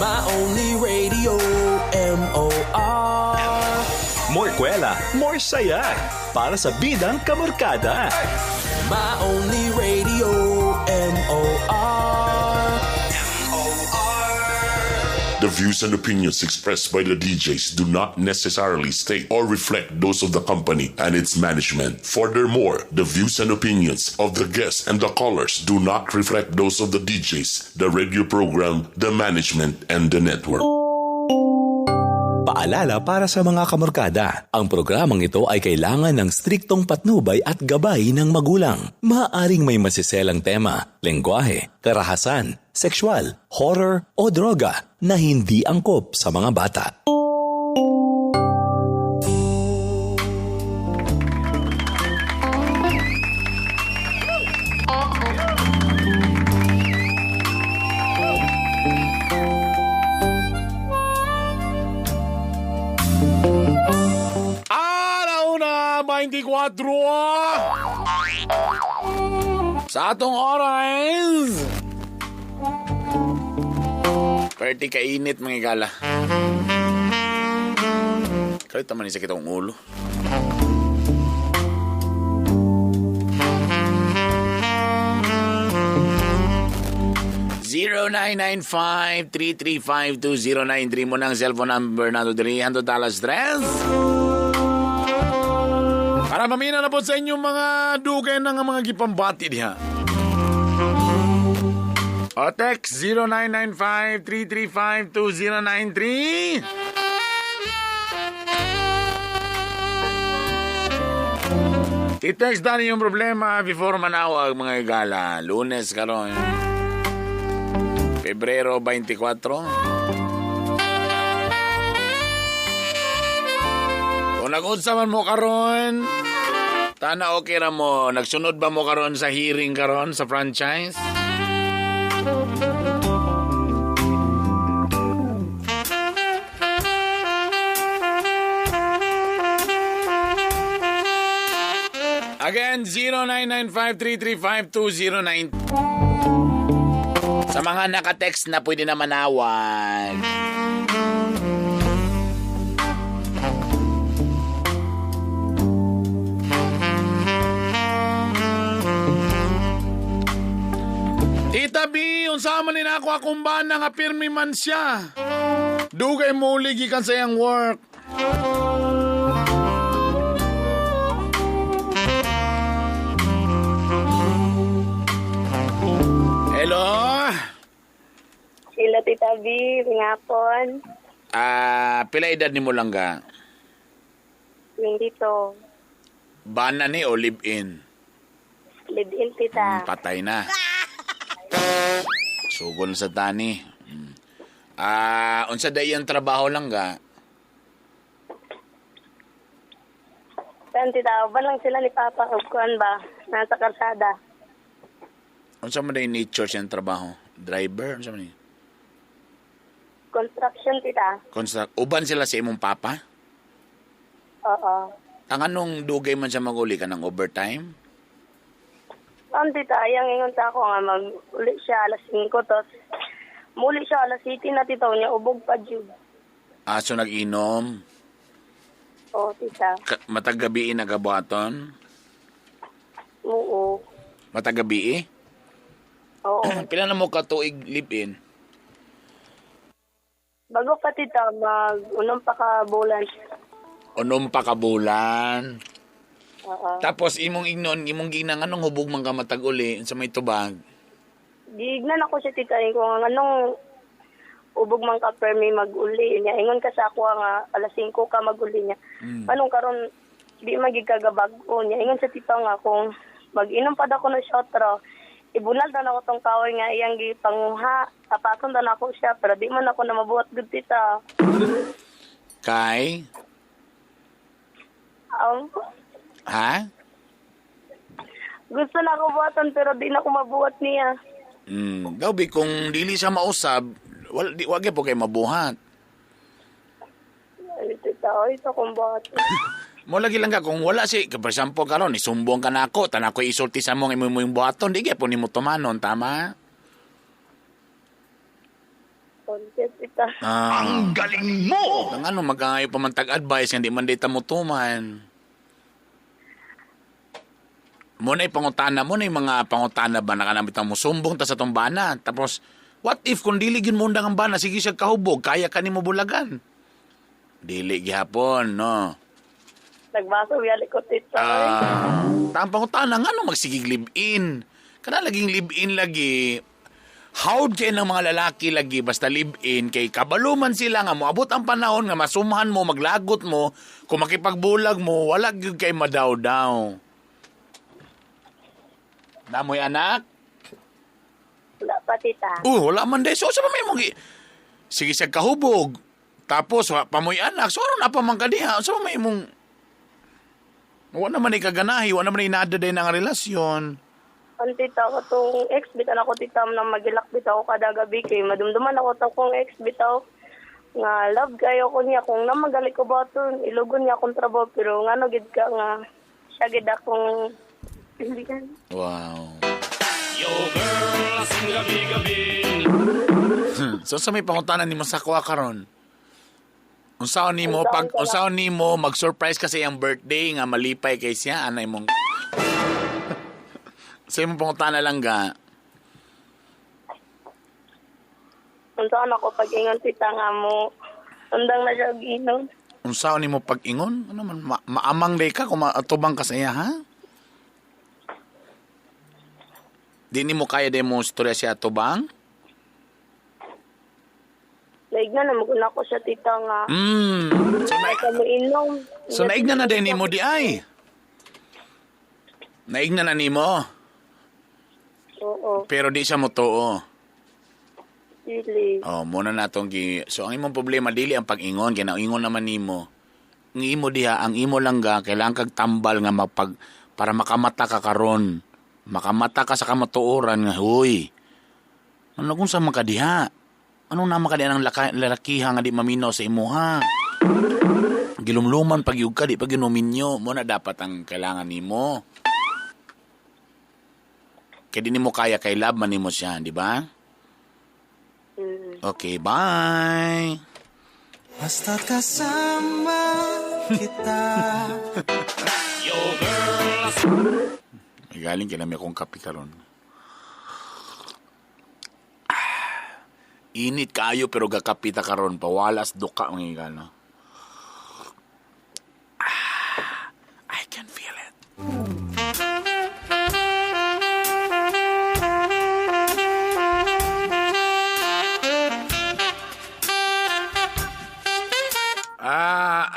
My only radio, M.O.R. More kwela, more saya. Para sa bidang kamorkada. My only radio, M.O.R. The views and opinions expressed by the DJs do not necessarily state or reflect those of the company and its management. Furthermore, the views and opinions of the guests and the callers do not reflect those of the DJs, the radio program, the management, and the network. Paalala para sa mga kamorkada, ang programang ito ay kailangan ng striktong patnubay at gabay ng magulang. Maaaring may masiselang tema, lengguwahe, karahasan, sexual, horror o droga na hindi angkop sa mga bata. Alauna 24 sa atong oras. Perti kainit mga igala. Kalit naman yung sakit akong ulo. (0995-335-2093) mo ng cellphone number na $300 stress. Para mamina na po sa inyong mga dugay ng mga gipambati diha. O text 0995-335-2093. I-text na yung problema before manawag mga igala. Lunes karon, Pebrero 24. Kung nag-unsa man mo karon, tana okay ra mo. Nagsunod ba mo karon sa hearing karon sa franchise? Again, 0995-335-2093. Sa mga naka-text na pwede na manawag. Tita B, unsa man ni nako akong bana nga pirmi man siya. Dugay mo ligi kan sa iyang work. Hello? Hello, Tita B. Ngapon. Pila edad ni mo lang ga? 22. Bana ni o live-in? Live-in, Tita. Patay na. Sugon sa tani. Unsa day ang trabaho lang ga? Saan, Tita? Ba lang sila ni Papa Kuan ba? Nasa kalsada. Unsa man day nature siyang trabaho? Driver? Unsa man ni? Construction, Tita. Uban sila sa imong papa? Oo. Ang anong dugay man siya mag-uli ka ng overtime? Tita, ayang ingon sa ako nga mag-uli siya alas 5 tos. Muli siya alas 7 na, Tita. Niya ubog pa dyan. So nag-inom? Oo, Tita. Matagabi nagabuhaton? Oo. Matagabi? Oo. Pila na mo ka tuig live-in? Bago pa, Tita, unong pa ka bulan. Unom pa ka bulan. Oo. Tapos imong ginang anong hubog man ka matag-uli sa may tubag? Gignan ako siya, Tita. Kung anong ubog man ka permi mag-uli niya. Ingon ka sa ako nga alas 5 ka mag-uli niya. Anong karon di magigagabago niya. Ingon sa Tita nga kung mag-inom pa daw ko ng shotro, ibunal daw ako tong kahoy nga iyang gipanguha. Tapaton daw ako siya, pero di man ako na mabuhat gud, Tita. Kay? Ha? Gusto na ako buhatan, pero di na ako mabuhat niya. Gabi, kung dili siya mausab, wag po kayo mabuhat. Ay, Tita, ito kong buhatan. Mo lagi lang ka, kung wala si, for example karon isumbong ka na ako, tan ako isulti sa mong imong buhaton, di kaya po ni mo tumanon, tama? Content, tita. Ang galing mo! Ang ano, mag-aangayo pa man tag-advice, hindi man dita mo tuman. Muna pangutana mo na yung mga pangutana ba nakanamit ang musumbong ta sa tong bana. Tapos, what if kung dili gyud mo undang ang bana, sige siya kahubog, kaya ka ni mo bulagan. Dili gihapon, no? Nagbaso, wiyali ko, tita. Ang pangutana, nga no magsigig live-in. Kana laging live-in lagi. Howd kayo ng mga lalaki lagi basta live-in kay kabaluman sila nga moabot ang panahon nga masumahan mo, maglagot mo, kung makipagbulag mo, wala gyud kay madaw-daw. Namoy anak? Wala pa, tita. Wala man day. So, sa may mong sige siya kahubog. Tapos, pamoy anak. So, ano na pa man kadiha? So, may mong wala naman ikaganahi, wala naman inadaday ng relasyon. Ang tita ko itong ex, bitan ako tita na magilak bitaw ko kada gabi kay madumduman ako itong kong ex bitaw nga love kayo ko niya kung namagali ko ba ito ilugon niya akong trabaho pero nga no gid ka nga siya gid akong pilihan. Wow. Yo girl, asing gabi-gabi. So sa may pangutanan ni mo sa kuha karon. Unsaon nimo mag-surprise kasi ang birthday nga malipay kay siya anay mong sa imong pangutana lang ga. Unsaon ako pag-ingon tita nga mo undang na siya giinom. Unsaon nimo pag-ingon? Ano man maamang day ka kung matubang ka sa iya ha? Di nimo kaya day mo istorya siya tubang? Naignan na maguna ko siya tita nga. So naignan na din nimo di ay. Naignan na nimo. Oo. Pero di siya motuo. Dili. Muna na itong so ang imong problema dili ang pag-ingon kaya ingon naman nimo. Ang imo diha, ang imo lang ga kailangan kag tambal nga para makamata ka karon. Makamata ka sa kamatuoran nga huy. Ano kung sa makadiha? Ano na makadiha ng lalakiha nga di maminaw sa imuha? Gilumluman pag yug ka di pag ginuminyo mo na dapat ang kailangan nimo. Kaya di mo kaya kay love man mo siya, di ba? Okay, bye! Basta kasama kita. Yo, girls! May galing kailan may akong kape karon. Init kayo pero gakapita karon pawalas duka mga igano. I can feel it.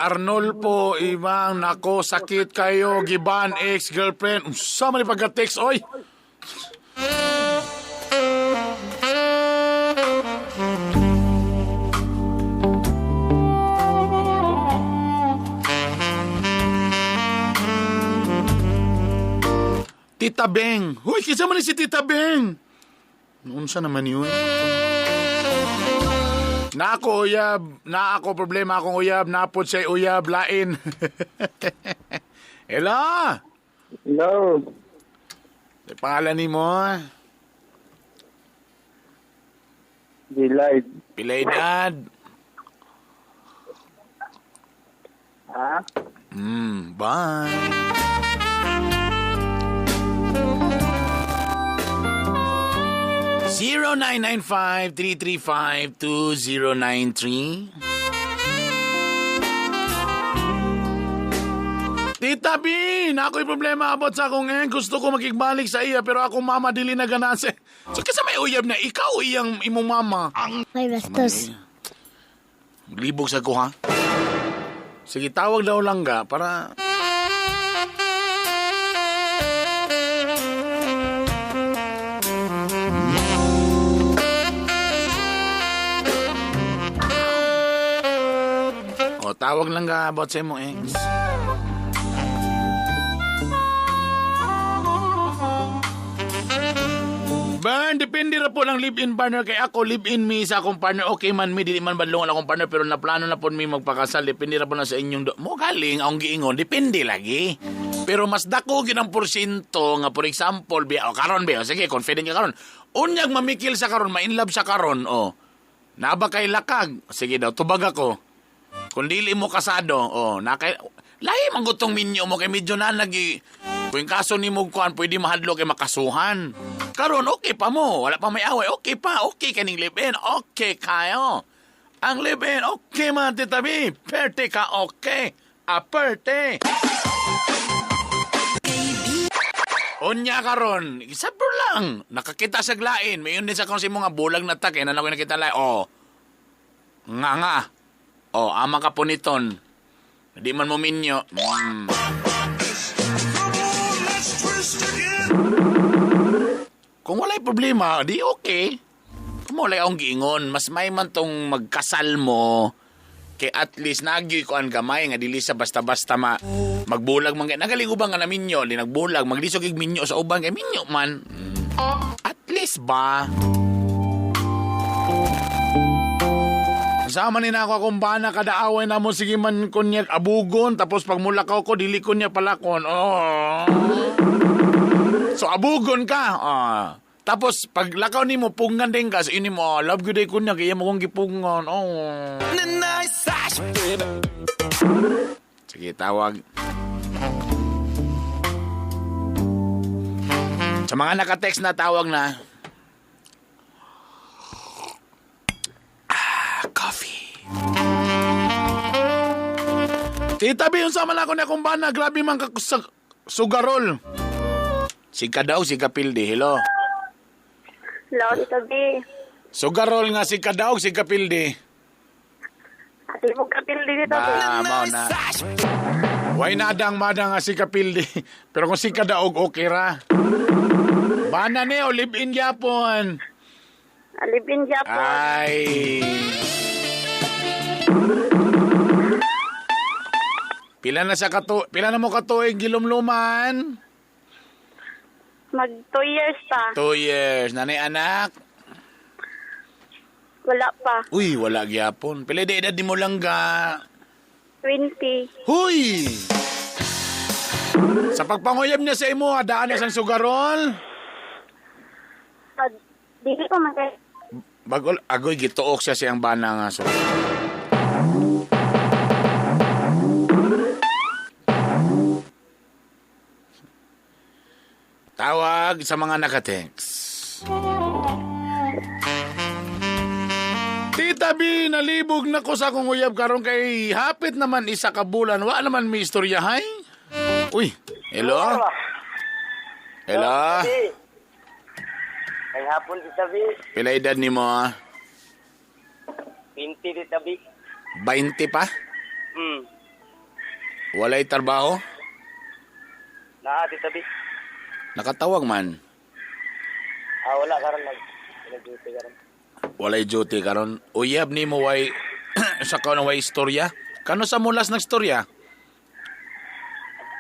Arnolfo, Ibang, nako, sakit kayo, giban, ex-girlfriend. Sama ni pagka-text, oy! Tita Beng! Huy, kisa man ni si Tita Beng! Noon siya naman yun. Na ako uyab, na ako problema akong uyab, napod siya uyab, lain. Hello? Hello. May pangalan ni mo? Delight. Pilay edad? Ha? Bye. (0995-335-2093) Tita B, na ako'y problema about sa akong gusto ko makigbalik sa iya pero akong mama dili na ganase. So kasi may uyab na ikaw iyang imong mama. May bastos. Libog sa ko ha. Sige, tawag daw lang ga para... Tawag lang ka about sa imong ex. Ban, depende ra po ng live-in partner kay ako, live-in mi sa akong partner. Okay man mi, dili man badlongan akong partner pero naplano na po mi magpakasal. Depende ra po na sa inyong mo galing ang giingon, depende lagi. Pero mas dako gid ang porsyento nga for example, karon sige, confident ka karon. Unyag mamikil sa karon, ma-in love sa karon, Naba kay lakag. Sige daw, tubag ako. Kung dili mo kasado, lahi man gutong minyo mo kay medyo na kung kaso ni mo kuan, pwede mahadlo kay makasuhan. Karon okay pa mo, wala pa may away, okay pa, okay kaning live-in, okay kayo. Ang live-in, okay man Tita B, perte ka, okay, aperte. Unya karon, sabro lang, nakakita sa glain, mayon din sa kung si mga bulag na tak, na ako nakita lain, nga. Ama ka po niton. Di man mo minyo. Kung walay problema, di okay. Kung walay akong giingon, mas may man tong magkasal mo, kay at least nagyoy ko ang gamay, nga dili sa basta-basta magbulag man. Nagaling ubang nga na minyo, di nagbulag, maglisog yung minyo sa ubang, kay minyo man. At least ba? Sama ni na ako akong bana kada away na mo sige man kunyak abugon tapos pag mulakaw ko dili kunya palakon. So abugon ka. Tapos pag lakaw nimo pungan din ka so ini mo love good day kunya kaya mo kong gipungon. Sige tawag. Sa mga naka-text na tawag na. Coffee. Tita B, yung sama na ako na kumbana. Grabe man sugarol. Sika daw, si Kapildi. Hello. Hello, Tita B. Sugarol nga si Kadaog, si Kapildi. Ati mo kapildi dito. Mao na. Way nadang madang nga si Kapildi. Pero kung si Kadaog, okay ra. Bana ni, live-in Japon. Alipin siya po. Ay. Pila na mo katuig gilumluman? Mag 2 years pa. 2 years. Nanay anak? Wala pa. Uy, wala gyapon. Pila di edad di mo lang ga? 20. Huy! Sa pagpanguyab niya sa imo, daan na sang sugarol? Dili ko man kay Bagol, agoy gituok siya siyang bana nga so. Tawag sa mga nakatext. Tita B, nalibog na ko sa akong uyab karon kay hapit naman isa ka bulan. Wa naman may istorya, hay? Uy, hello? Hello? Ay hapon Tita B. Pila edad ni mo? 20 Tita B. 20 pa? Walay trabaho? Naa Tita B. Nakatawag man? Wala karon nag-duty karon. Walay duty karon. Uyab ni mo way sa ka na way istorya? Kano sa mulas nagstorya?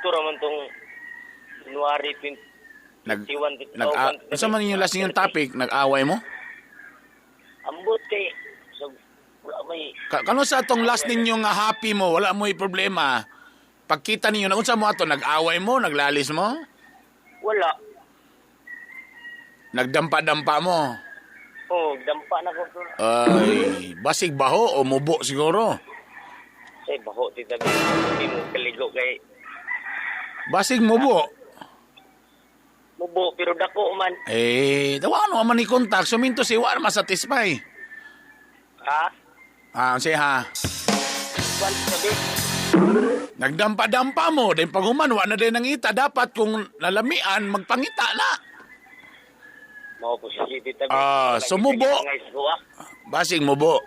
Turo man tong January 20. Sa man yung last yung topic, nag-away mo? Ambot kay so wala may Kano sa atong last ninyo nga happy mo, wala mo problema. Pagkita ninyo, naunsa mo ato, nag-away mo, naglalis mo? wala. Nagdampa-dampa mo? Dampa na ko. Ay, basig baho o mubo siguro? Say baho Tita B. Hindi mo kaligo kay Basig mubo? mubo pero dako man. Tawano man ni kontak, suminto si War masatisfy. Say ha. Kwan Tita B. Nagdampa-dampa mo, dahil paghuman, wala na din nangita. Dapat kung nalamian, magpangita na. Mao po si Tita B. Sumubo. Basig mubo.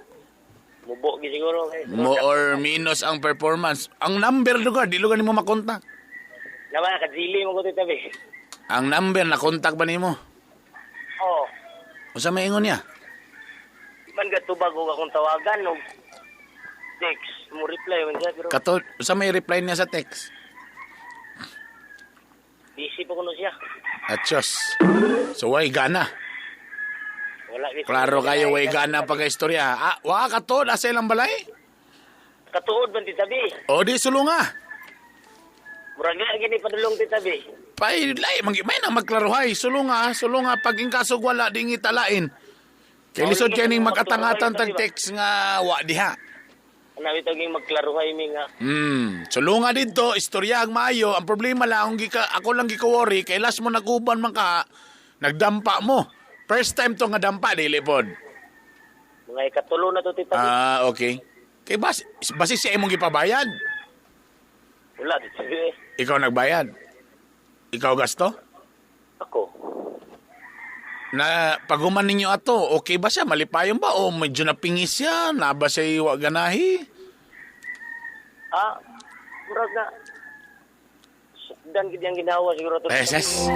Mubo siguro kay. Mo or minus ang performance. Ang number lugar, di lugar ni mo makontak. Naman kadili mo ko Tita B. Ang number, nakontak ba ni mo? O sa maingon niya? Man gatubag ko akong tawagan no. Text mo reply man siya pero Sa may reply niya sa text? busy po kuno siya. Atsos. So, way gana. Wala gid. Klaro kayo, way gana pag-istorya. Wa ka to, nasa ilang balay? Katuod man Tita B. O, di sulunga. Murag nga gini padulong Tita B. May nang magklaruhay. Sulunga, pag ingkasog wala, di ngitalain. Kay lisod kay ning mag-atangatan tag text nga wa diha. Nawi taging magklaruhay mi nga. Sulunga dito, istoryahang maayo. Ang problema lang, ako lang gika-worry, kay last mo naguban man ka, nagdampa mo. First time to nga dampa, dili pod. Mga ikatulo na to, Tita B. Okay. Kay basi siya imong gipabayad. Wala, Tita B. Ikaw nagbayad. Ikaw gasto? Ako. Na paguman ninyo ato, okay ba siya? Malipayon ba? O medyo napingis siya? Na ba siya iwa ganahi? Murag na. Dan gid yang ginawa siguro to. Yes.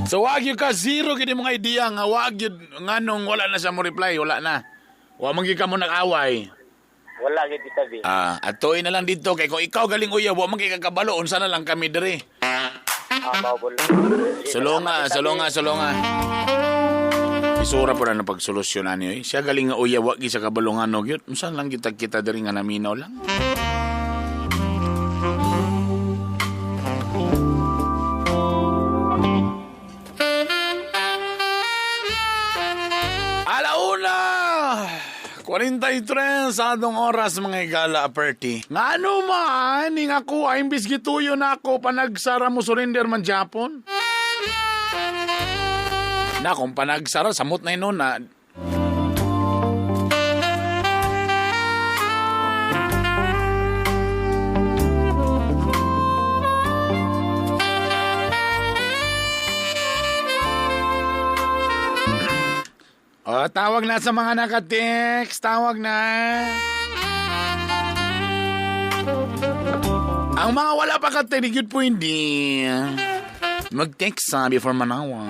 So wag yun ka, zero gini mga idea nga wag yun nga nung wala na siya mo reply, wala na. Wag mong ka mo nag-away. Wala gid, Tita B. Atoy na lang dito kay kung ikaw galing uya, wag mong kakabalo, unsa na lang kami dire. Mabol. Sulunga. Isura po na pagsolusyonan niyo. Siya galing nga uya, wag sa kabalungan og yun. Unsa lang kita diri nga naminaw lang. Alauna! 43 sa atong oras mga igala aperti. Nga ano man, ning ako, imbis gituyo na ako, panagsara mo surrender man Japon. Na, kung panagsara, samot na yun na. Tawag na sa mga naka-text. Tawag na. Ang mga wala pa ka-text, po hindi. Mag-text before manawa.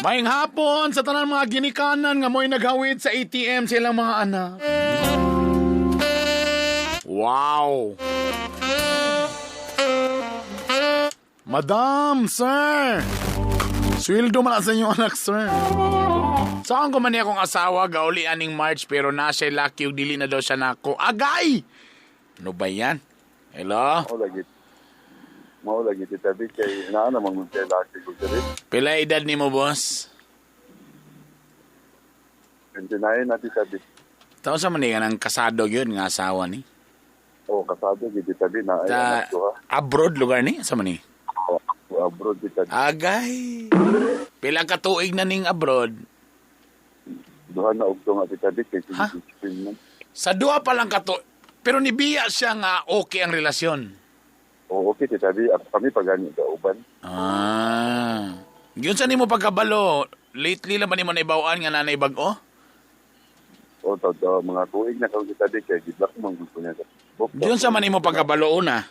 Maayong hapon sa tanan mga ginikanan nga mo'y naghawid sa ATM silang mga anak. Wow! Madam, sir! Sweldo man sa inyong anak, sir. Saan ko man niya akong asawa, gauli aning March, pero na siya lucky, dili na daw siya nako. Agay! Ano ba yan? Hello? Mao lagi Tita B kay naa namang mun kay lucky ko diri. Pila edad ni mo, boss? 29 na Tita B. Taon sa maniga ng kasado yun, nga asawa ni? Kasado gid Tita B na Sa abroad lugar ni? Sa mani? Abroad Tita B. Agay! Pila ka tuig na ning abroad? Duha na ugto nga Tita B kay Ha? man. Sa duha pa lang ka to. Pero nibiya siya nga okay ang relasyon. Okay Tita B, kami pagani sa uban. Yun sa nimo pagkabalo, lately lang ba nimo naibawaan nga nanay bag-o? Mga tuig na kang Tita B kay gidlak man gusto niya. Yun sa man nimo pagkabalo una.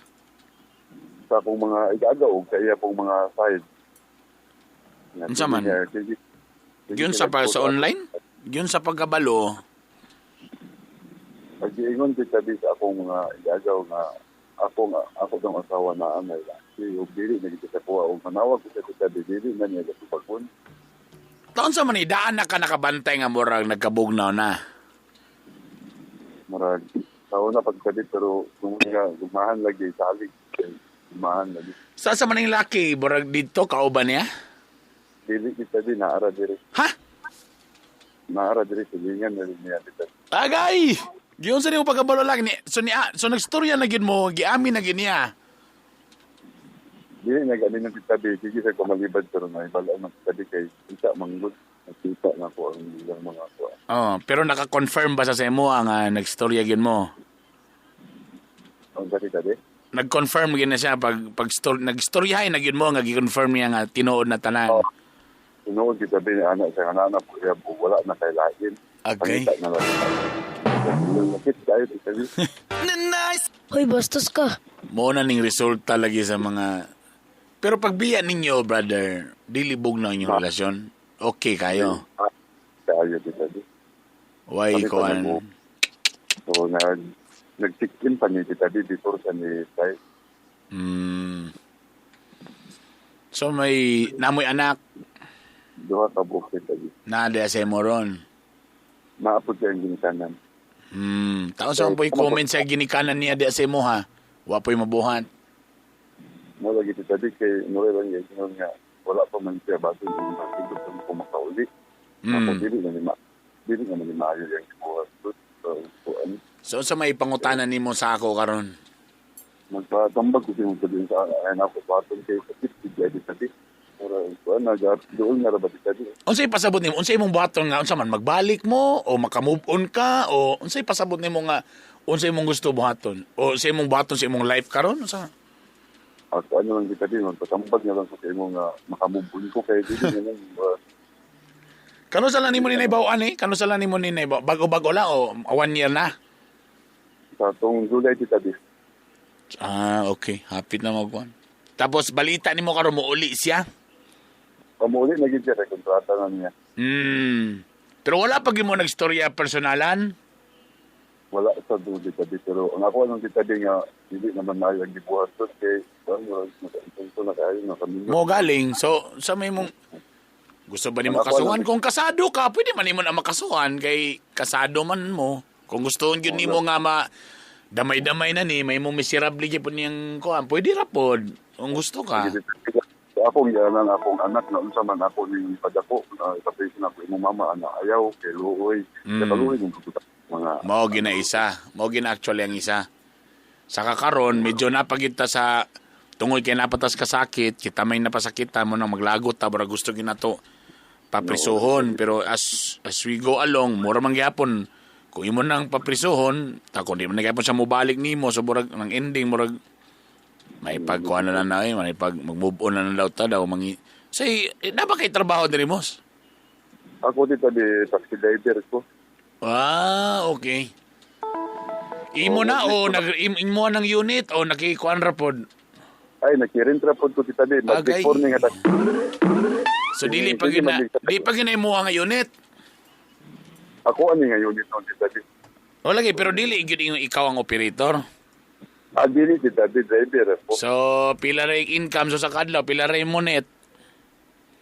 Sa akong mga igagaw sa iya pong mga side. Unsa man? Yun sa online? Yun sa pagkabalo. Pag-iingon Tita B sa akong mga igagaw nga ako ng asawa na amay lang. Yung dili na kita kuha o manawag ko sa Tita B, dili na niya gasupagpun. Taon sa man daan na ka nakabantay nga murag nagkabugnaw na. Marag, tao na pagkabit pero gumahan lagi sa halig. Gumahan lagi. Sa man yung laki, murag dito, kauban niya? Dili Tita B, naara diri. Ha? Naara diri, silingan na rin niya Tita B. Agay! Yun sa nimo pagkabalo lang. So nagstorya na gid mo, giamin na gid niya. Dili na ganin ng Tita B, sige sa kumalibad pero na ibala ng Tita B kay isa manggod. Nakita na po ang ilang mga kuha. Pero naka-confirm ba sa imo nga nagstorya gid mo? Ang Tita B? Nag-confirm gid na siya pag nagstoryahay na gid mo nga gi-confirm niya nga tinuod na tanan. Tinuod Tita B, anak siya nga po siya wala na kay lain. Okay. Panita na lang. Nakit tayo Tita B. Hoy, bastos ka. Mo na ning resulta lagi sa mga. Pero pagbiya ninyo, brother, dilibog na inyong relasyon. Okay kayo. Kayo Tita B. Why ko an? So, nag-check-in pa ni Tita B before sa ni Tay. So may namoy anak Duha ka buok Tita B. na sa mo ron. Maapod siya ang ginikanan. Taon sa po'y comment sa ginikanan niya di sa mo ha. Wa po'y mabuhat. mo lagi tita di kay mura lang yung nga wala pa man siya bago yung masigod ko makauli. Ako dili na ni maayo yung buhat. So sa may pangutanan nimo sa ako karon? Magpatambag ko siya din sa ayan ako patong kay sakit di tadi. Para doon nga ba tadi. Unsay pasabot nimo? Unsay imong buhaton nga unsa man magbalik mo o maka-move on ka o unsay pasabot nimo nga unsay imong gusto buhaton? O sa imong buhaton sa imong life karon unsa? Ako ano lang tadi magpatambag na lang sa imong makamove on ko kay dili na Kano sa lang nimo ni naibawan eh? Kano sa lang nimo ni naibaw? Bago-bago lang o 1 year na? sa tong July tadi. Okay. Hapit na magkuhan. Tapos balita nimo karon mo uli siya? Kamuli na gid siya kontrata na niya. Pero wala pa gyud mo nagstorya personalan? Wala sa dulo tadi pero ang ako anong tadi nga hindi naman na yung gibuhat to kay ano na kayo na kami. Mo galing. So sa may mong gusto ba nimo kasuhan? Kung kasado ka, pwede man nimo na makasuhan kay kasado man mo. Kung gustoon gyud nimo nga damay-damay na ni may mong miserable gyud niyang kuan, pwede ra pod. Kung gusto ka. Akong yanan akong anak na unsa man ako ning padako tapos na ko imong mama ana ayaw kay luoy. Kaluoy ng mga mao gina isa. Mao gina actually ang isa. Saka karon medyo napagita sa tungod kay napatas ka sakit, kita may napasakita mo nang maglagot ta bara gusto ginato paprisuhon pero as we go along mura man gyapon kung imo nang paprisuhon ta kun di man gyapon sa mobalik nimo so murag ang ending murag may pagkuan na may pag mag-move on na daw ta daw mangi say dapat kay trabaho diri mos. Ako dito di taxi driver ko. Okay. Imo na o imo ng unit o nakikuan ra pod? Ay nakirin ra pod ko dito di mag-before ni nga. So dili pag imo nga unit. Ako ani nga unit no dito. O lagi pero dili gyud ikaw ang operator. Dili dito driver po. So pila ra income so sa kadlaw pila ra mo net.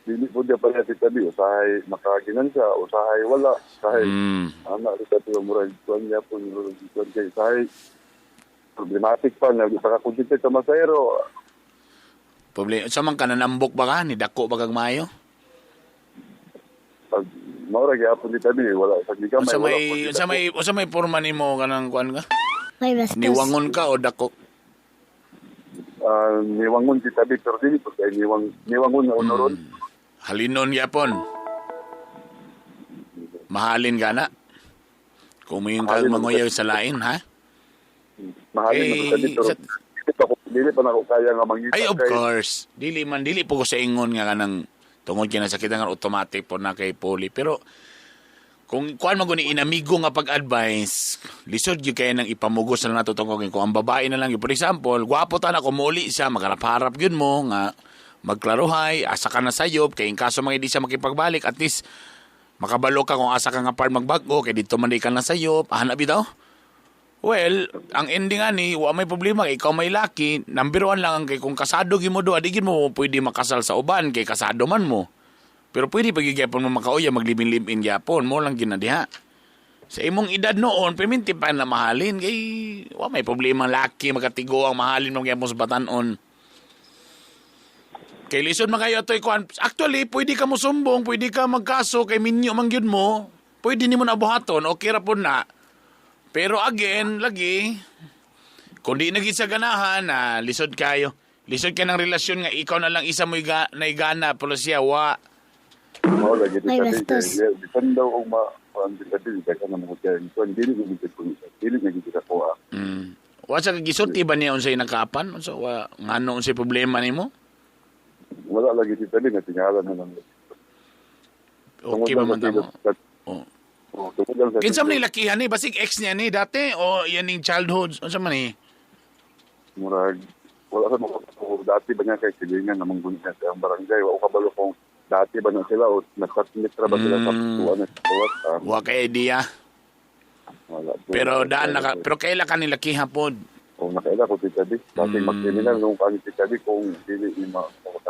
Dili po dia pala dito di usahay makaginan siya usahay wala usahay. Ana dito to murag kuan niya po kuan kay usahay problematic pa na sa kundite sa masayro. Problema sa man kananambok ba ka ni dako ba kag mayo? Pag maura gyapon dito di wala sa gigamay wala. Sa may porma nimo kanang kuan ka? May bastos. Niwangon ka o dako? Niwangon dito di pero dili po kay niwangon na unoron. Halinon gyapon. Mahalin ka na. Kung may yung manguyaw sa lain, ha? Mahalin na dito. Dili pa na ko kaya nga mangita. Ay, of course. Dili po ko sa ingon nga kanang tungod kinasakitan nga automatic po na kay Poli. Pero, kung kuan mo ni inamigo nga pag-advise, lisod yung kaya nang ipamugos na nato tungkol kung ang babae na lang yun. For example, gwapo ta na kumuli siya, magarap-harap yun mo, nga magklaruhay, asa ka na sayop, kaya in kaso mga hindi siya makipagbalik, at least, makabalo ka kung asa ka nga par magbago, kaya dito man di ka na sayop, hanap bitaw? Well, ang ending ani, wa may problema, ikaw may laki, number 1 lang ang kay kung kasado gimo do, adigin mo pwede makasal sa uban, kay kasado man mo. Pero pwede pagigyapon mo makauya, maglibin-libin gyapon mo lang ginadiha. Sa imong edad noon, perminti pa na mahalin, kay wa may problema laki, magatigo ang mahalin mo gyapon sa batanon. Kay lisod man kayo toy kuan. Actually, pwede ka mo sumbong, pwede ka magkaso kay minyo man gyud mo. Pwede nimo na buhaton, okay ra pud na. Pero again, lagi kung di naging sa ganahan na lisod kayo. Lisod ka ng relasyon nga ikaw na lang isa mo naigana pero siya wa. Mao lagi May bastos. Depende daw kung ang dili ka na mo kaya kuan dili ni gid ko. Dili na gid ko. Wa sa gisulti ba niya unsay nakapan? So ngano unsay problema nimo? Wala lagi dito din nga tingalan na lang. Okay ba man tamo? Kinsa man ni lakihan ni basig ex niya ni dati o yan ning childhood unsa man ni? Murag wala sa mga dati ba niya kay silingan namang gunya sa barangay wa kabalo kung dati ba na sila o nagtatmitra ba sila sa tuwan at tuwat. Wa kay idea. Wala. Pero kailan ka nilakihan pod? O nakaila ko titabi. Dati mag-criminal nung kami titabi kung dili ni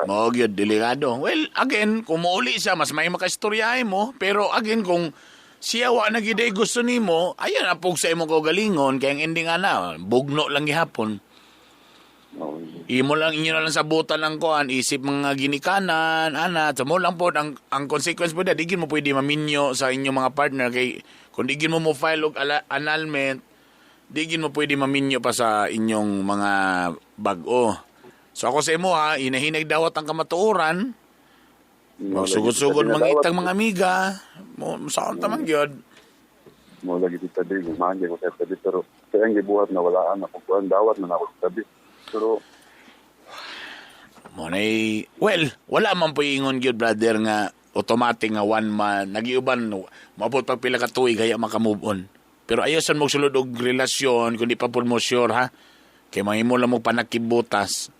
Mo gyud delikado. Well, again, kung mauli siya mas may makaistoryahe mo, pero again kung siya wa na gid gusto nimo, ayan apog sa imong kaugalingon kay ang ending ana, bugno lang gihapon. Oo. Imo lang inyo na lang sabutan ng kuan, isip mga ginikanan, ana, mo lang po ang consequence po da digin mo pwede maminyo sa inyong mga partner kay kung digin mo file og annulment, digin mo pwede maminyo pa sa inyong mga bag-o. So ako sa imo ha, inahinag dawat ang kamatuoran. Magsugod-sugod mangitang mga amiga, mo saan ta man gyud. Mo lagi sa tabi, gumahan ko sa tabi, pero kaya ang gibuhat na walaan ako kuan dawat na ako sa tabi. Pero mo nay well, wala man po ingon gyud brother nga automatic nga one man nagiuban maabot pag pila ka tuig kaya maka-move on. Pero ayasan mo sulod og relasyon kun di pa pud mo sure ha. Kay mahimo lang mo panakibutas.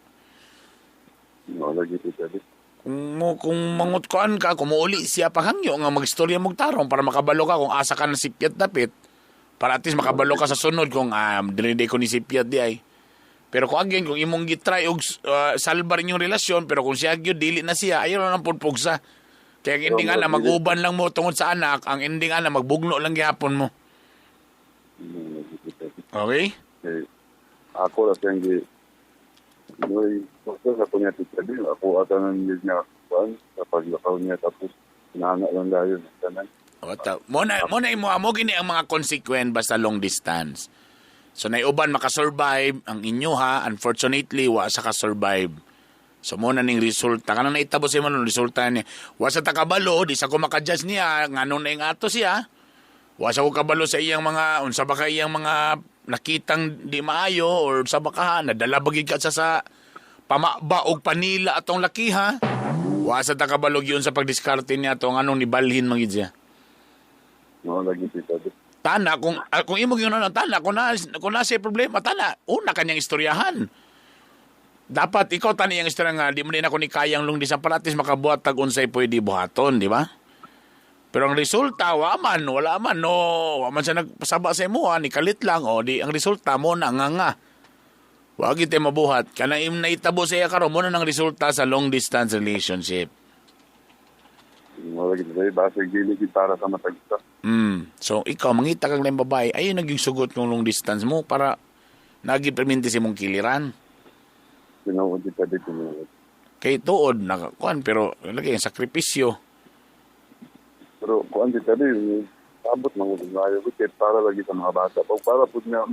mo lagi sa tabi. Kung mangutkuan ka, kumuuli siya pahangyo nga magstorya mong tarong para makabalo ka kung asa ka na sipyat dapit. Para at least makabalo ka sa sunod kung dinide ko ni sipyat di ay. Pero kung again, kung imong gitry og salbar inyong relasyon, pero kung siya gyud dili na siya, ayaw na lang pugsa. Kaya ang ending ana mag-uban lang mo tungod sa anak, ang ending ana magbugno lang gihapon mo. Okay? Ako lang siyang Noy, sa punya titabi, ako ata nang niya kuan, kapag lakaw niya tapos nana lang dayon tanan. Mo gini ang mga consequence basta long distance. So naiuban makasurvive ang inyo ha, unfortunately wa sa ka-survive. So mo na ning resulta kanang naitabo sa imong resulta ni wa sa takabalo di sa ko maka-judge niya nganong na ing ato siya. Wa sa ko kabalo sa iyang mga unsa ba kay iyang mga nakitang di maayo or sa baka nadala bagid ka sa pamaba og panila atong lakiha. Wa sa takabalog yun sa pagdiskarte niya atong anong nibalhin magid siya. No lagi titabi. Tana kung imo gyud na tana kung na siya problema tana una kanyang istoryahan. Dapat ikaw tani ang istorya nga di mo din ako ni kayang long disang paratis makabuhat tag unsay pwede buhaton, di ba? Pero ang resulta wala man siya nagpasaba sa imo ni kalit lang di ang resulta mo na nga. Wa gyud tay mabuhat kanang im naitabo sa iya karon mo na ang resulta sa long distance relationship. No lagi titabi, basta gili para sa matagta. So ikaw mangita kang lang babae ay naging sugot ng long distance mo para naging si mong kiliran. Tinuod titabi tinuod. Kay tuod nakakuan pero lagi ang sakripisyo. Pero kuan titabi, abot mangunayo ko para lagi sa mga bata. Para pud na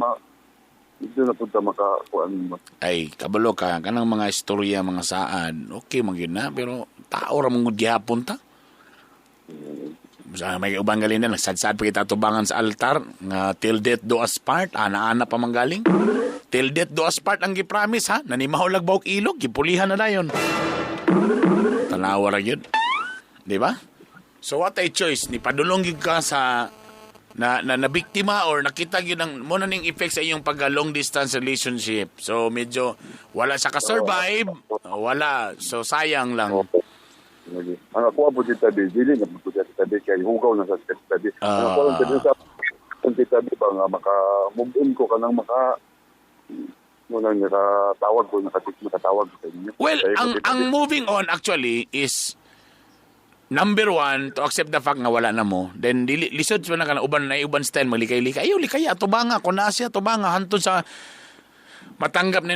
ito na punta makakuan mo. Ay kabalo ka kanang mga istorya mga saad. Okay man gyud na pero tao ra mong gihapon ta. Sa may ubang galing na nagsadsad pa kita tubangan sa altar nga till death do us part ana-ana pa manggaling till death do us part ang gipromise ha nanimaw lag bawk ilog gipulihan na dayon tanawa ra gyud di ba so what a choice ni padulong gyud ka sa na biktima or nakita gyud ang mo na ning effect sa iyong pag long distance relationship so medyo wala sa ka-survive wala so sayang lang. Ang ako po titabi, dili na po titabi kay hugaw na sa titabi. Ang ako lang titabi ba nga maka-move on ko kanang muna nakatawag ko, nakatawag ko sa inyo. Well, ang moving on actually is number one, to accept the fact nga wala na mo. Then, lisod sa na uban style, maglikay-likay. Ayaw, likay, tubanga, kunasya, tubanga, hantun sa matanggap na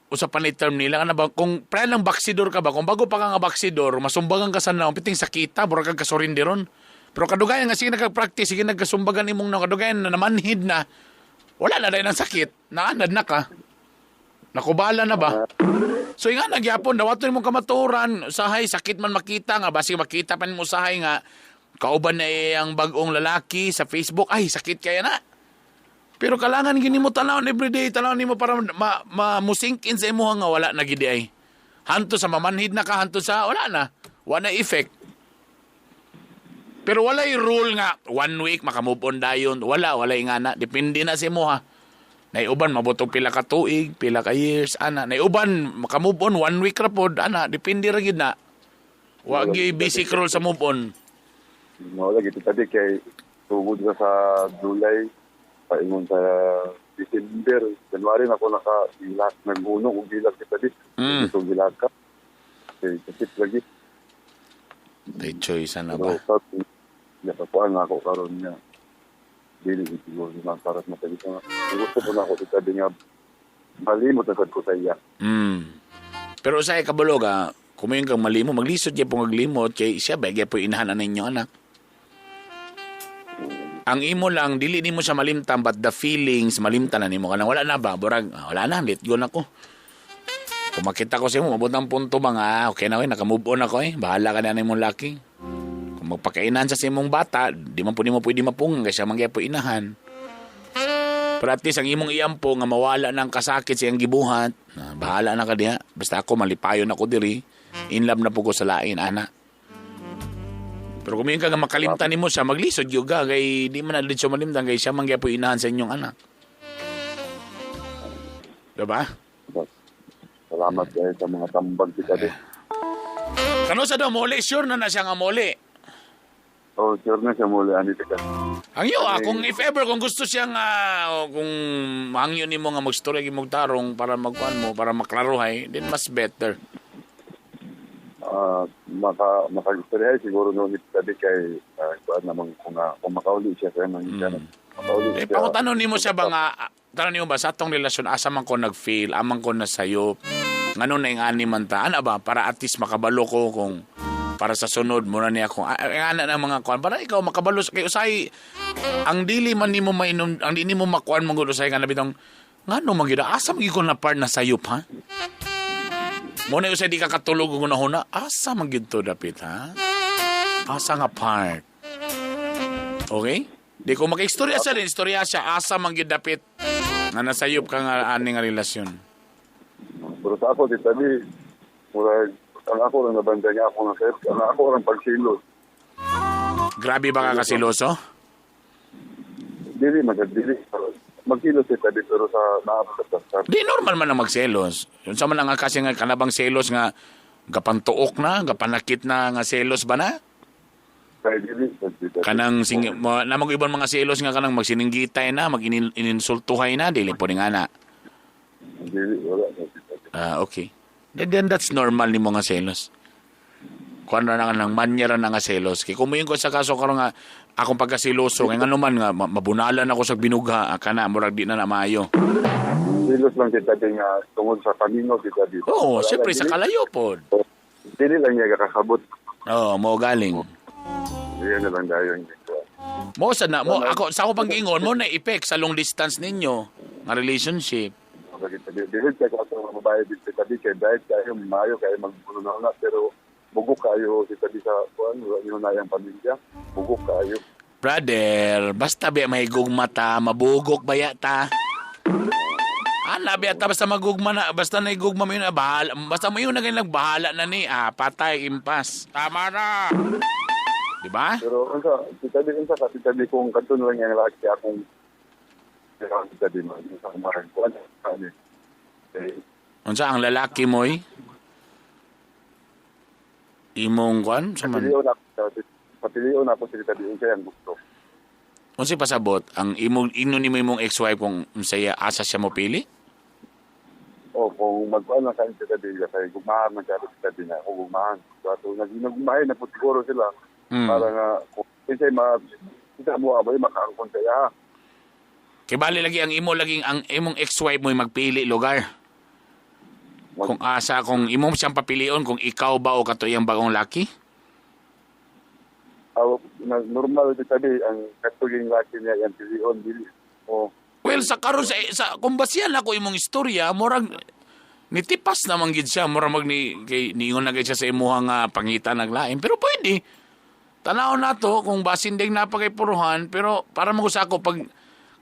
usapan ni term nila kana ba kung pre lang baksidor ka ba kung bago pa ka nga baksidor masumbagan ka sa naong piting sakita bura kag kasurinderon pero kadugayan nga sige nagka-practice sige nagkasumbagan imong na kadugayan na namanhid na wala na dahil ng sakit naanad na ka nakubala na ba so nga nagyapon dawaton imong kamaturan usahay sakit man makita nga basi makita pa nimo usahay nga kauban na ang bag-ong lalaki sa Facebook ay sakit kaya na. Pero kailangan gini mo tanawon everyday, tanawon nimo para musink in sa imo nga wala na gidi ay. Hanto sa mamanhid na ka, hanto sa wala na. Wala effect. Pero wala rule nga 1 week makamove on dayon. Wala nga na. Depende na sa imo ha. Naiuban mabutog pila ka tuig, pila ka years ana. Naiuban makamove on 1 week ra pod ana. Depende ra gid na. Wa gyud basic rule sa move on. Wala gid tadi kay tugod sa July paingon sa December, January na ako naka-ilak, nag-uno kung ilak kita di. Ito ilak ka. Okay, kasip lagi. May choice na ba? So, napapuan na ako karon niya. Dili, siguro naman para matagit na. Gusto ko na ako itabi nga malimot agad ko sa iya. Pero sa kabalo ka, kumayon kang malimo, maglisod niya po maglimot, kay siya ba, po inahanan ninyo anak. Ang imo lang, dili nimo siya malimtan, but the feelings, malimtan na nimo ka lang. Wala na ba? Burag, wala na, let go na ko. Kung makita ko sa imo, mabot ng punto mga, okay na nakamove on ako bahala ka na imong laki. Kung magpakainan sa imong bata, di man po nimo pwede mapungan, kasi siya mangya po inahan. Pero at least ang imong iyampo nga mawala ng kasakit siyang gibuhat, bahala na ka diha. Basta ako, malipayon ako diri, in love na po ko sa lain, ana. Pero kung ka nga makalimtan ni mo siya, maglisod yung kay di man na siya malimtan, kay siya mangya po inahan sa inyong anak. Diba? Salamat kayo sa mga tambag kita din. Kano sa daw muli? Sure na siya nga muli. Oh, sure na siya muli, anito ka. Ang iyo, kung if ever, kung gusto siya nga, kung hangyo ni mo nga mag-story, magtarong para magkuhan mo, para maklaruhay, then mas better. Makagistorya siguro noon ito sabi kay naman kung makauli siya kaya nang makauli siya. Pakutanong ni mo siya ba nga, tanong ni mo ba, sa atong relasyon, asa man ko nag-fail, amang ko na sayo, ngano na yung ani man ta, ano ba, para at least makabalo ko kung para sa sunod mo na niya kung ana ng mga kuan para ikaw makabalo kay usay ang dili man nimo mainom ang dili mo makuan mo gud usay kana bitong ngano man gyud asa man gyud na part na sayop ha mo na usay di ka katulog kung nahuna asa man gyud to dapit ha asa nga part okay di ko makaistorya sa din istorya siya asa man gyud dapit na nasayop ka nga ani nga relasyon pero sa ako di sabi murag ang ako lang nabanda niya ako ng set. Ang ako lang pagsilos. Grabe ba ka kasiloso? Dili, magkilos kita di pero sa naapos. Di normal man na magselos. Yun sa man nga kasi nga kanabang selos nga gapantuok na, gapanakit na nga selos ba na? Kaya dili. Kanang namang ibang mga selos nga kanang magsininggitay na, mag-ininsultuhay na, dili po rin nga na. Dili, wala. Okay. Then that's normal ni mga selos. Kung ano na ng manyera na nga selos. Kaya kumuyin ko sa kaso karon nga akong pagkasiloso, kaya nga naman nga mabunalan ako sa binugha, kana murag di na mayo. Silos lang kita din nga tungod sa kamino kita dito. Oo, siyempre sa kalayo po. Dili lang niya kakabot. Oo, mo galing. Yan na lang dayon. Mo sa ako pang gingon mo na effect sa long distance ninyo nga relationship. Dili ka sa mga babae dito tabi kay dahil kayo mayo kayo magbuno na pero bugok kayo kita di sa kuan yung nayang pamilya bugok kayo. Brother, basta ba may gugma ta, mabugok ba yata? Ana ba yata basta magugma na, basta na igugma mo yun, bahala, basta mo yun na ganyan bahala na ni, patay, impas. Tama na! Diba? Pero kita di kung kanto lang yung laki akong kita di man sa kumaran ko. Unsa ang lalaki mo imong kwan? Papiliyon ako sa kita di unsa yung gusto. Unsa pasabot ang imong imong ex-wife kung unsaya asa siya mo pili? O kung magkuhan lang sa kita di kasi gumahan man kita di na ako gumahan. So naggumahay na po siguro sila para nga kung kita mo abay makaangkon kaya. Kay bali lagi ang imong ex-wife mo magpili lugar. Kung asa, kung imong siyang papilion, kung ikaw ba o kato iyang bagong laki? Normal dito ang katuging laki niya yung pilion. Well, sa karon sa kung basihan ako imong istorya, murag nitipas naman gid siya, murag niingon na gid siya sa imuhang pangitan naglain. Pero pwede. Tanaw na to kung basin ding napakaipuruhan, pero para mo sa ako pag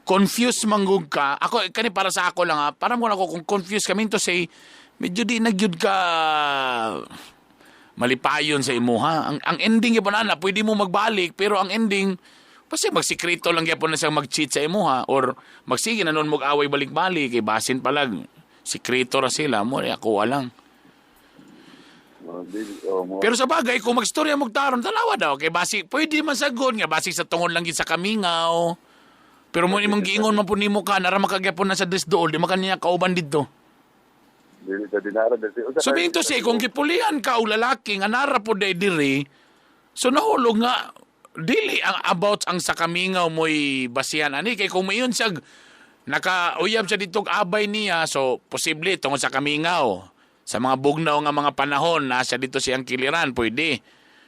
confused manggug ka, ako kani para sa ako lang para mo ako kung confused kami to say medyo di nagyud ka malipayon sa imuha. Ang ending gyapon ana, pwede mo magbalik pero ang ending kasi magsikreto lang gyapon na siyang mag-cheat sa imuha or magsige na nun mag-away balik-balik kay basin palag. Sikreto ra sila mo ako lang. Pero sa bagay kung magstorya mo taron talawa daw kay basi pwede man sagon nga basi sa tungod lang gid sa kamingaw. Pero mo imong giingon man po nimo ka nara makagyapon na sa desdool di makaniya kauban didto. Dili sa dinara dili. So being to say kung gipulian ka og lalaki nga nara po diri so nahulog nga dili ang about ang sa kamingaw mo'y basihan ani kay kung mayon siya nakauyab siya dito abay niya, so posible tungod sa kamingaw. Sa mga bugnaw nga mga panahon, nasa dito siyang kiliran, pwede.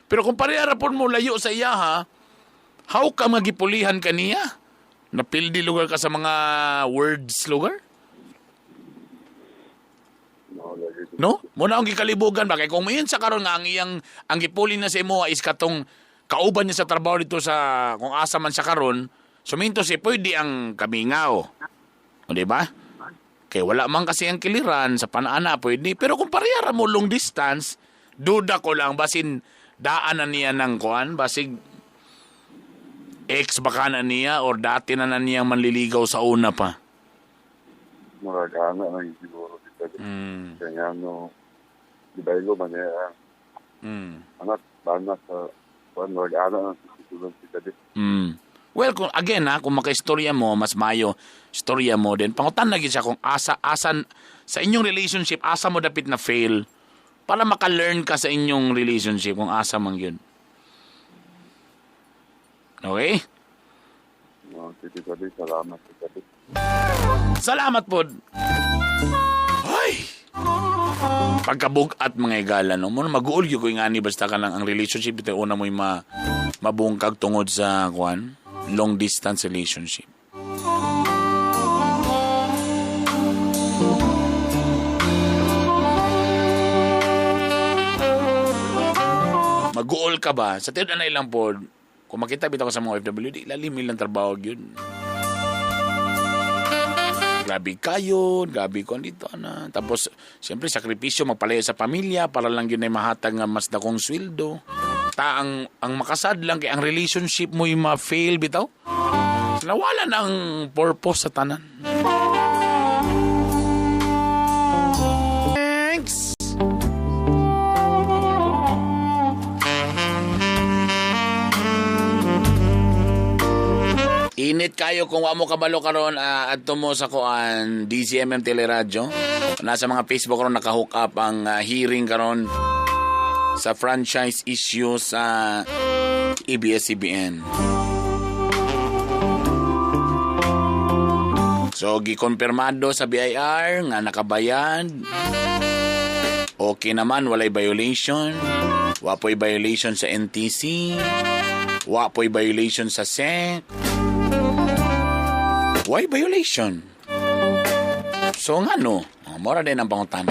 Pero kung parehara-pon mo layo sa iya, ha, how ka magipulihan ka niya? Napildi lugar ka sa mga words lugar? No? Muna ang gikalibugan ba? Kaya kung mayon sa karon nga ang gipuli na sa imo is katong kauban niya sa trabaho dito sa kung asa man sa karon, suminto si pwede ang kamingaw. O diba? Kaya wala man kasi ang kiliran sa panaana pwede. Pero kung parehara mo long distance, duda ko lang basin daanan niya ng kuan, basig ex baka na niya or dati na niya manliligaw sa una pa. Maragana na siguro dito. Kaya di ba ilo man anak sa maragana na siguro dito. Well, kung makaistorya mo, mas mayo, istorya mo din. Pangutan lagi siya kung asan sa inyong relationship, asa mo dapit na fail para maka-learn ka sa inyong relationship kung asa man yun. Okay? Salamat. Salamat po. Ay! Pagkabug-at mga igala, no? Muna mag-uul ko yung ani, basta ka lang ang relationship, ito una mo'y mabungkag tungod sa long distance relationship. Mag-uol ka ba? Sa tiyan na ilang po, kung makita bitaw ko sa mga OFW, lalim ilang trabaho yun. Grabe kayo, grabe ko dito na. Tapos, siyempre, sakripisyo, magpalayo sa pamilya para lang yun ay mahatag nga mas dakong sweldo. Ang makasad lang kay ang relationship mo yung ma-fail bitaw. Nawala na ang purpose sa tanan. Thanks! Init kayo kung wa mo kabalo karon adto mo sa kuan DZMM Teleradyo. Nasa mga Facebook karon naka-hook up ang hearing karon sa franchise issue sa ABS-CBN. So, gikompirmado sa BIR nga nakabayad. Okay naman, walay violation. Wapoy violation sa NTC. Wapoy violation sa SEC. Why violation? So, nga no, mora din ang pangutan.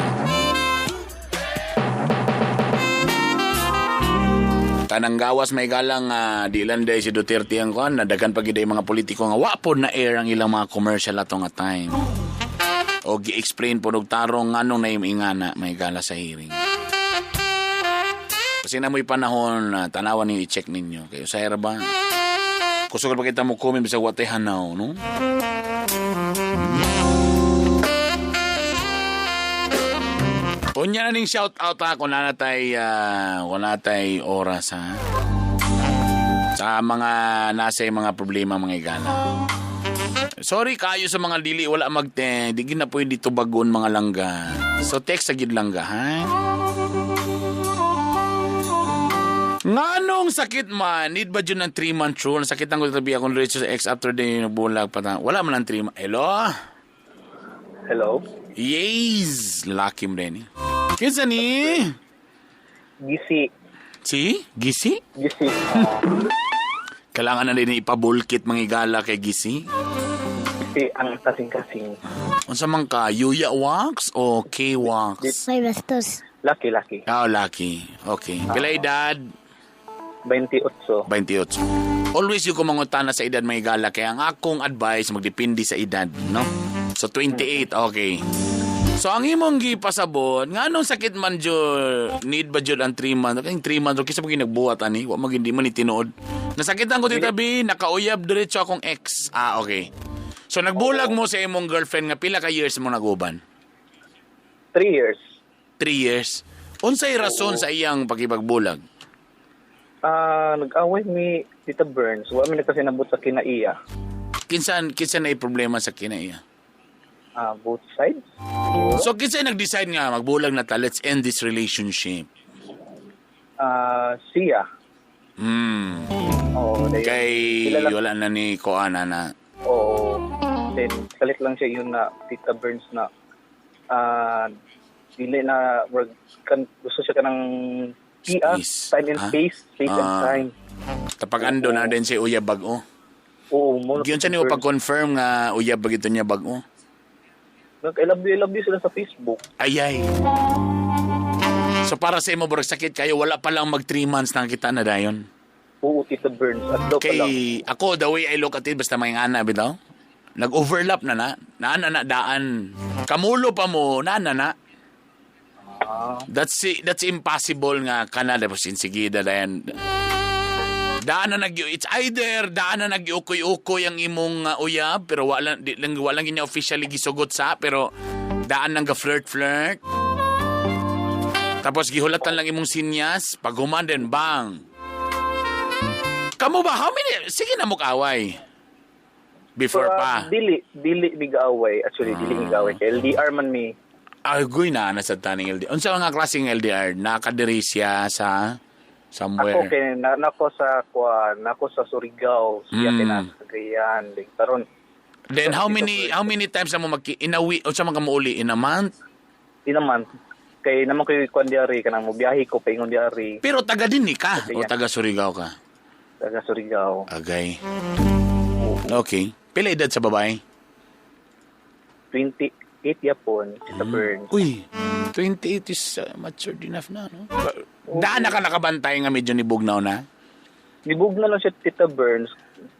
Tanang gawas may galang di lang day si Duterte ang kuan nadagan pag iday mga politiko nga wapod na air ang ilang mga commercial atong nga time. O gi-explain po og tarong nganong naimingana may gala sa hearing. Kasi na mo'y panahon tanawan niyo i-check ninyo. Kayo sa era ba? Kusog pa kita mo comment sa watay hanaw, no? Punya na ning shout out kung wala tay oras ha. Sa mga nasa mga problema mga igala. Sorry kayo sa mga dili wala di na pwede tubagon mga langga. So text agid langga ha. Nganong sakit man, need ba dyan ng 3-month rule? Sakit ang kutabi akong diretso sa ex after din yung bulag pa. Wala man ng 3 months. Hello? Hello? Yes! Lalaki mo rin. Kinsa ni? Gisi. Si? Gisi? Gisi. Kailangan na din ipabulkit mga igala kay Gisi? Gisi ang kasing-kasing. Unsa man ka? Yuya Wax o K-Wax? May bastos. Lucky. Oh, lucky. Okay. Pila edad? 28. 28. Always yung kumangutana sa edad may gala. Kaya ang akong advice, magdepende sa edad, no? So, 28. Okay. So, ang imong gipasabot, nga anong sakit man dyan, need ba dyan ang 3 months? Ang 3 months, kisa pag nagbuhat, ani? Huwag hindi man itinood. Nasakitan ko titabi, nakauyab diretso akong ex. Okay. So, nagbulag mo sa imong girlfriend nga pila ka years mo naguban? 3 years. 3 years? Unsay rason sa iyang pagibagbulag? Nag-away mi Tita Burns. Wala mi kasi nabot sa kinaiya. Kinsan na problema sa kinaiya? Both sides. So, kinsa nag-decide nga magbulag na ta, let's end this relationship? Siya. Kay kilala. wala na ni Koana na. Oo. Then, kalit lang siya yun na Tita Burns na dili na gusto siya ka ng Space. time and space and time. Tapag ando na din si Uyab Bag-o. Oo, mo. Giyon sa niyo pag-confirm nga Uyab Bag ito niya Bag-o. I love you sila sa Facebook. Ayay. So para sa imo burag sakit kayo, wala pa lang mag 3 months na kita na dayon. Oo, Tita Burns. At daw pa lang. Kay ako, the way I look at it, basta may ana bitaw. Nag-overlap na. Naana daan. Kamulo pa mo, naana. That's impossible nga Canada po sinsigida dayan. Daan na it's either daan na nag-ukoy-ukoy ang imong uyab pero walang niya officially gisugot sa pero daan nang ga-flirt. Tapos gihulatan lang imong sinyas pag human din bang. Kamu ba how many sige na mo kaaway before pa. Dili mig-away. Actually dili mig-away. Kay LDR man mi. Agoy na sa taning LDR. Unsa nga klaseng LDR? Nakadiri siya sa somewhere. Ako kay nako sa Surigao, siya kinasagayan. Karon. Then how many times na mo inawi o sa mga muuli in a month? In a month. Kay naman ko kuan diari kanang mo biyahe ko paingon diari. Pero taga din ni ka o taga Surigao ka? Taga Surigao. Agay. Okay. Pila edad sa babae? 28 yapon, Tita Burns. Uy, 28 is matured enough na, no? Daan na ka nakabantay nga medyo nibugnaw na? Nibugnaw lang siya, Tita Burns.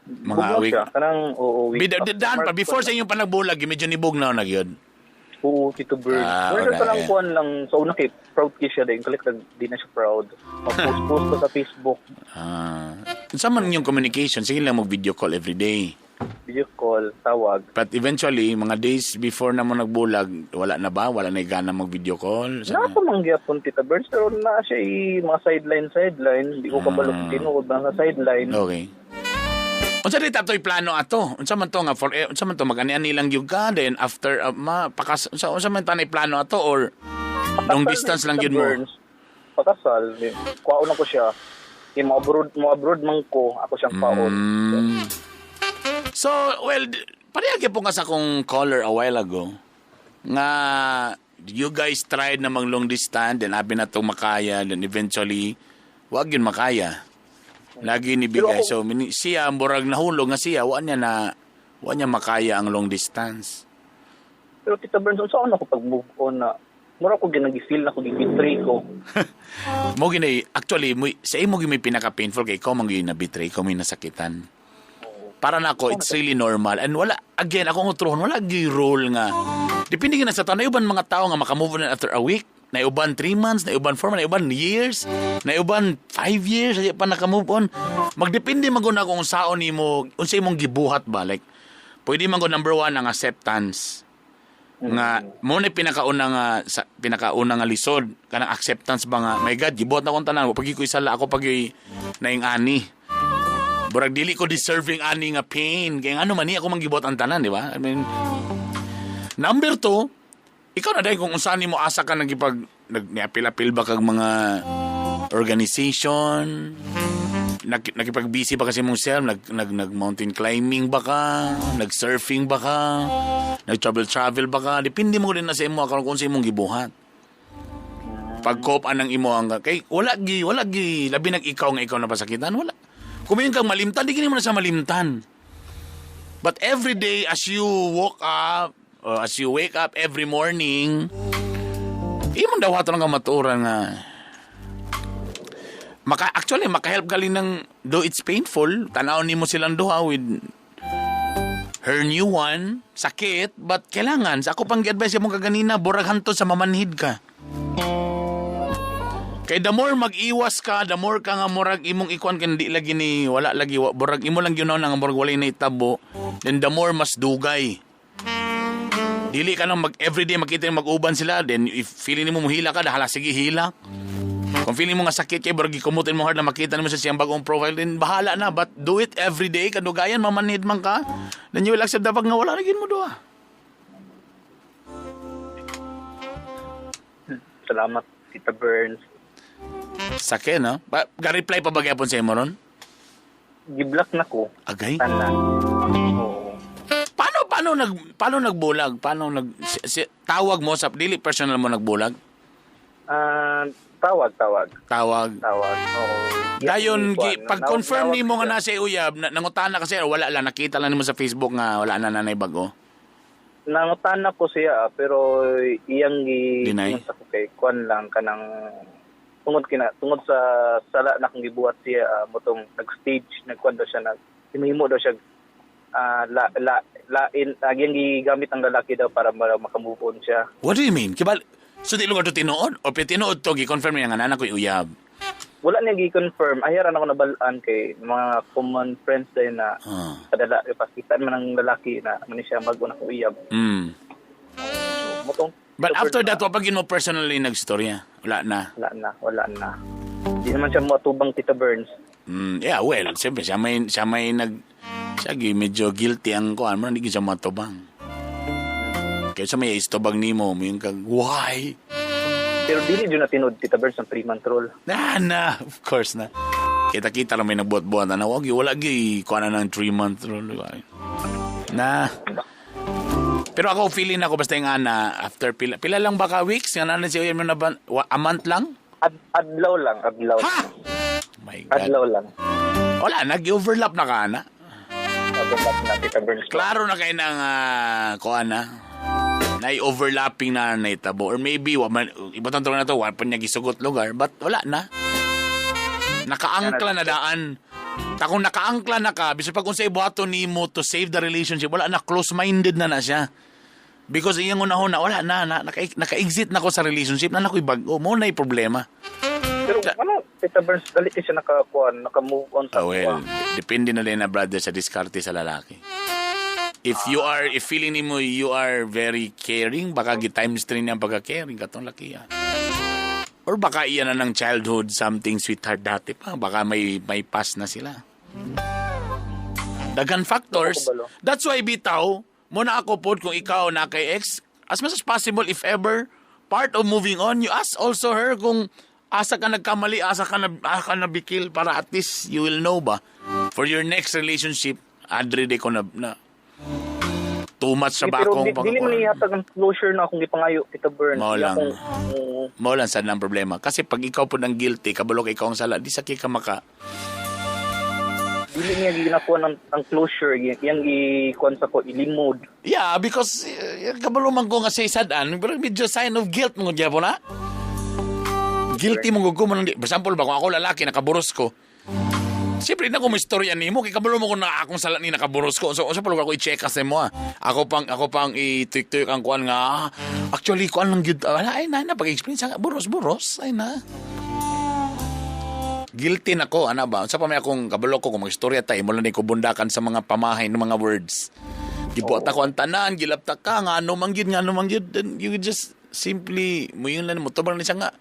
Mga week. Kanang, week. Daan pa, before sa inyong panagbulag, medyo nibugnaw na yun. Oo, Tita Burns. Pero okay. pa lang kuhan lang, so una proud ki siya din. Kalit di na siya proud. Mag-post ko sa Facebook. Sa man yung communication, sige lang mag-video call every day. Video call, tawag. But eventually, mga days before na mo nagbulag, wala na ba? Wala na gana mag-video call? Nakamangyapon, Tita Burns, pero na siya mga sideline. Hindi ko kabalog tinuod na sa sideline. Okay. Unsa di tatoy plano ato? Unsa man to nga unsa man to mag-ani lang gyud ka then after unsa man tanay plano ato or long distance lang gyud mo? Pakasal. Kuwaon ako siya. Mo abroad man ko, ako siyang paon. So, well, parehagi po nga sa akong caller a while ago nga you guys tried na mag long distance then abi na itong makaya then eventually wag yun makaya. Lagi ni bigay. So, siya, murag nahulog nga siya, wa niya makaya ang long distance. Pero Tita Burns, saan ako pag-move on na mura ko ginag-feel na ko gibitray ko. Mo ginay, actually, sa imo may pinaka-painful kay ikaw mang ginabitray ko, may nasakitan. Para na ako, it's really normal. And wala, again, akong utrohon, wala gi-role nga. Depende na sa tao, naiuban mga tao nga makamove on after a week, naiuban 3 months, naiuban 4 months, naiuban years, naiuban 5 years, hindi pa nakamove on. Magdepende maguna kung saon mo, unsay imong gibuhat ba. Like, pwede man ko number 1 ang acceptance. Nga, mo na pinakauna nga lisod, kanang acceptance ba nga, my God, gibuhat na kong tanan, pag ko isala ako pag naing ani. Burag dili ko deserving ani nga pain. Kaya ano man ako manggibot ang tanan, di ba? I mean, number 2, ikaw na dahil kung saan mo asa ka nag-apil-apil ba kag mga organization, nakipag-busy ba kasi mong self, nag-mountain climbing ba ka, nag-surfing ba ka, nag-travel ba ka, depende mo rin na sa imo kung sa imong gibuhat. Pag-cope anang imo ang kay wala gi labi ikaw nga ikaw na pasakitan, wala. Kumain kang malimtan, di gini mo na sa malimtan. But every day, as you wake up every morning, imong daw hato nga maturan nga. Actually, makahelp galing ng, though it's painful, tanaw ni mo silang duha with her new one, sakit, but kailangan, sa ako pang gi-advise mo kaganina, burag hanto sa mamanhid ka. Kay the more mag-iwas ka, the more ka nga murag imong ikuan kan di lagi ni wala lagi murag imo lang gyud na nga murag walay na itabo, then the more mas dugay. Dili ka nang everyday makita mag-uban sila, then if feeling nimo mohila ka, hala sige hila. Kung feeling mo nga sakit kay murag gikumutin mo hard na makita nimo sa siyang bagong profile, then bahala na, but do it every day kadugayan mamanhid man ka. Then you will accept dapat nga wala na gid mo duha. Salamat Tita Burns. Sakit, no? Ga-reply pa ba gyapon sa imo ron? Gi-block na ko. Agay? Tanan. Oo. Paano paano nagbulag? Tawag mo sa dili personal mo nagbulag? Tawag. Oo. Dayon pag-confirm Nawag nimo nga siya. nasa uyab, nangutana kasi wala lang nakita lang nimo sa Facebook nga wala na nanay bago. Nangutan ko siya pero iyang Deny? sa kay kwan lang kanang tungod sa sala na kung gibuhat siya motong nag-stage nagkwan daw siya himimo daw siya iyang gigamit ang lalaki daw para makamove on siya. What do you mean? Kibal so di lugar to tinuod o tinuod to gi-confirm niya nga nana ko uyab. Wala niya gi-confirm. Ayaran ako nabalaan kay mga common friends din na kadala pakitaan man ang lalaki na ano siya mag-una ko uyab. Motong But after that, wapag mo personally nagstorya? Wala na. Hindi naman siya matubang Tita Burns. Yeah, well, siyempre, siya medyo guilty ang kuhan mo, hindi siya matubang. Kaya sa may istobag ni mo yung why? Pero dili dyan na tinood Tita Burns ang 3-month rule. Na, of course na. Kita-kita lang may nagbuhat-buhat na wala kuha na ng 3-month rule. Na. Pero ako, feeling ako basta yung ana, after pila lang baka weeks? Nga na siya yun na ba, a month lang? Adlaw lang. Ha? My God. Adlaw lang. Wala, nag-overlap na ka, ana? Overlap na Tita Burns. Klaro na kayo ng, kuha na, na-overlapping na naitabo. Or maybe, iba tang na to, wala pa niya gisugot lugar, but wala na. Nakaangkla na daan. Kung nakaangkla na ka, bisa pag kung sa ibuhato ni mo to save the relationship, wala na, close-minded na siya. Because iyang una-una, wala na, naka-exit na ko sa relationship, na nako'y bago, mo na yung problema. Pero Tita Burns, dali siya naka-move on sa well, depende na rin na brother sa diskarte sa lalaki. If feeling mo you are very caring, baka times 3 niyang pagka-caring katong laki yan. Or baka iyan na ng childhood something sweetheart dati pa, baka may past na sila. Dagan factors. That's why bitaw, muna ako po kung ikaw na kay ex, as much as possible, if ever, part of moving on, you ask also her kung asa ka nagkamali, asa ka na bikil para at least you will know ba for your next relationship, adre de ko na too much sa bakong pero dili man ihatag ang closure na akong gipangayo Tita Burns. Mao lang sad ang problema kasi pag ikaw po nang guilty kabalo kay ikaw ang sala di sakit ka maka dili niya ginakuha ang closure yang ikuan sa ko ilimod. Yeah, because kabalo man ko nga say sad-an pero medyo sign of guilt mo gyapon na. Guilty mo gugo man for example ba kung ako lalaki nakaburos ko. Siyempre na ko may istorya nimo kay kabalo mo ko na akong sala ni nakaburos ko. So pala ko i-check kasi mo. Ako pang i-tuyok ang kuan nga. Actually kuan lang gyud wala ay na pag-explain sa buros ay na. Guilty na ko, ana ba? Sa pa may akong kabalo ko kung mag-istorya tayo, mula na ko bundakan sa mga pamahay ng mga words. Gibuhat ako ang tanan, gilapta ka, nga ano mangyud, then you just simply, mo yun lang, mo tabang na siya nga,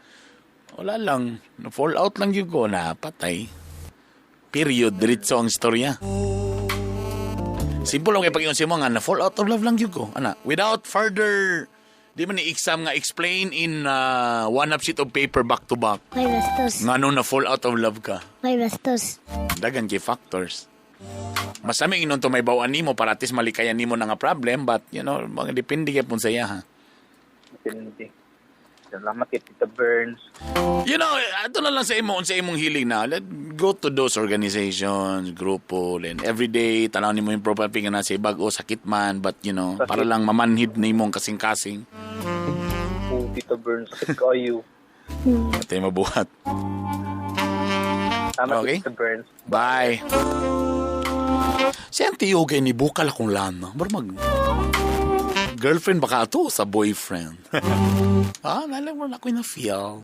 wala lang, na-fall out lang yun ko, napatay. Period, diretso ang istorya. Simple lang kayo pag-iusin mo nga, na-fall out of love lang yun ko, ana, without further... Di man ni-exam nga explain in one up sheet of paper back to back. May bastos. Nga nung na-fall out of love ka. May bastos. Dagan kay factors. Masaming inon to may bawaan nimo para at least malikayan nimo na nga problem but you know, mga depende kay pun saya ha. Depende. Salamat kay Tita Burns. You know, ato na lang sa imong hiling na. Go to those organizations, grupo, and every day tanaw nimo yung profile ping na sa bag-o sakit man but you know, sakit. para lang mamanhid nimong kasing-kasing. Oh, Tita Burns, sakit kayo. Ate mabuhat. Salamat Okay. Tita Burns. Bye. Si Auntie Yoga ni bukal akong lana. Girlfriend baka to sa boyfriend. Nalang mo na ako na feel.